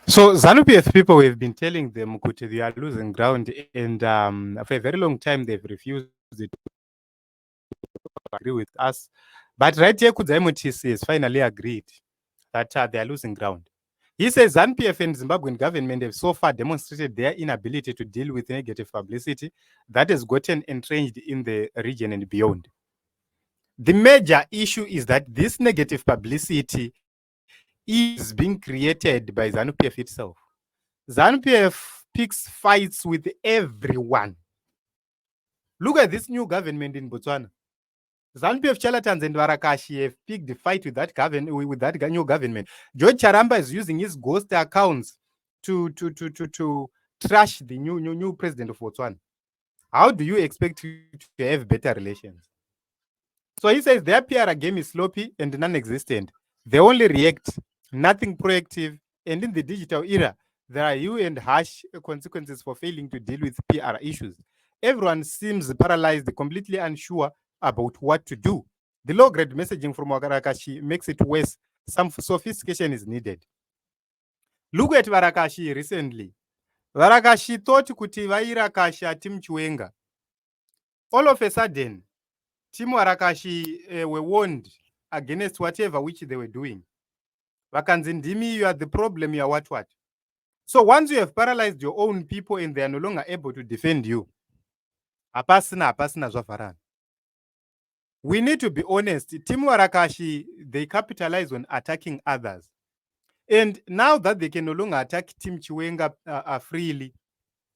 So ZANU PF people, we've been telling them kuti they are losing ground, and for a very long time they've refused to agree with us. But right here, Kudzai Mutisi has finally agreed that they are losing ground. He says ZANU PF and Zimbabwean government have so far demonstrated their inability to deal with negative publicity that has gotten entrenched in the region and beyond. The major issue is that this negative publicity is being created by ZANU PF itself. ZANU PF picks fights with everyone. Look at this new government in Botswana. ZANU PF charlatans and Varakashi have picked the fight with that new government. George Charamba is using his ghost accounts to trash the new president of Botswana. How do you expect to have better relations? So he says their PR game is sloppy and non-existent. They only react, nothing proactive, and in the digital era, there are huge and harsh consequences for failing to deal with PR issues. Everyone seems paralyzed, completely unsure about what to do. The low-grade messaging from Varakashi makes it worse. Some sophistication is needed. Look at Varakashi recently. Varakashi thought kuti vairakasha Tim Chiwenga. All of a sudden, Tim Varakashi were warned against whatever which they were doing. Vakanzindimi, you are the problem, you are what. So once you have paralyzed your own people and they are no longer able to defend you, apasina zvafarana. We need to be honest. Tim Varakashi, they capitalize on attacking others. And now that they can no longer attack Tim Chiwenga freely,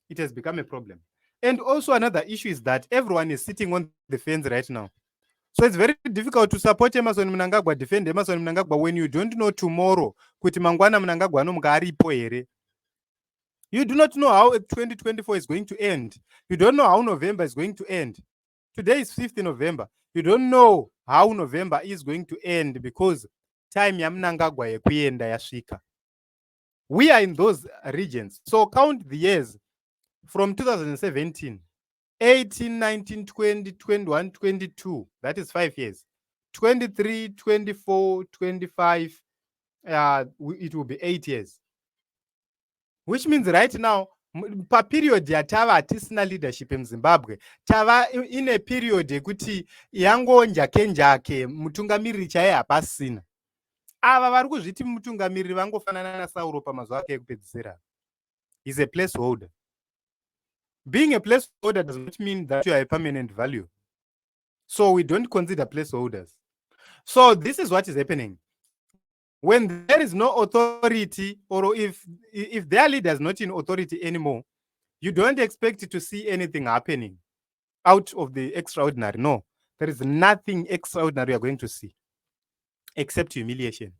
it has become a problem. And also another issue is that everyone is sitting on the fence right now. So it's very difficult to support Emerson Mnangagwa, defend Emerson Mnangagwa when you don't know tomorrow kuti mangwana Mnangagwa anomuka aripo here. You do not know how 2024 is going to end. You don't know how November is going to end. Today is 5th November. You don't know how November is going to end because time ya Mnangagwa yekuyenda yasvika. We are in those regions. So count the years from 2017, 18, 19, 20, 21, 22. That is 5 years. 23, 24, 25. It will be 8 years. Which means right now, per period yatava hatisina leadership in Zimbabwe, tava in a period yekuti yangonjake mutungamiriri chaiye hapasina. Ava vari kuzviti mutungamiriri vangofanana naSauro pamazuva ake ekupedzisira. He's a placeholder. Being a placeholder does not mean that you are a permanent value. So we don't consider placeholders. So this is what is happening. When there is no authority, or if their leader is not in authority anymore, you don't expect to see anything happening out of the extraordinary. No, there is nothing extraordinary you are going to see except humiliation.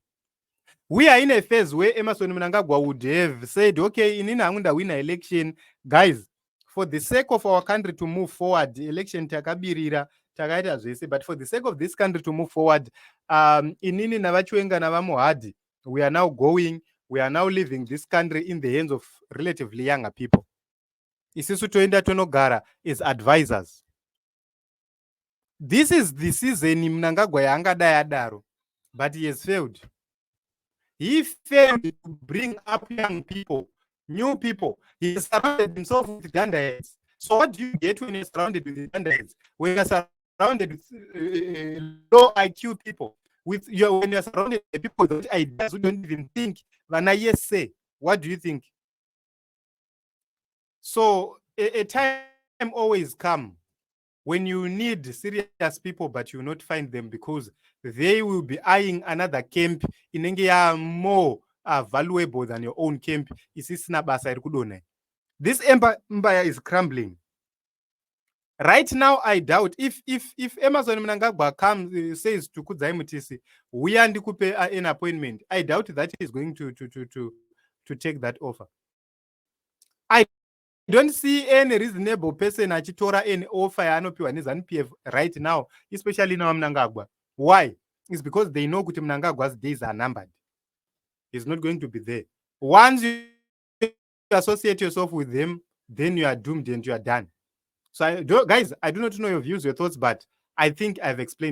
We are in a phase where Emerson Mnangagwa would have said, okay, in Inangunda win an election, guys, for the sake of our country to move forward, election takabirira, but for the sake of this country to move forward, inini navachiwenga navamuhadi, we are now leaving this country in the hands of relatively younger people. Isisu toenda tonogara is advisors. This is the season Mnangagwa yangadai adaro, but he has failed. He failed to bring up young people, new people. He surrounded himself with gunheads. So what do you get when you're surrounded with gunheads? When you're surrounded with low IQ people, when you're surrounded with people with ideas who don't even think, say, what do you think? So a time always comes when you need serious people, but you will not find them because they will be eyeing another camp in more valuable than your own camp. This empire is crumbling. Right now, I doubt if Emerson Mnangagwa comes says to Kudzai Mutisi, we are ndikupe an appointment, I doubt that he is going to take that offer. I don't see any reasonable person achitora any offer yanopiwa ZANU PF right now, especially now Mnangagwa. Why? It's because they know kuti Mnangagwa's days are numbered. He's not going to be there. Once you associate yourself with them, then you are doomed and you are done. So guys, I do not know your views, your thoughts, but I think I've explained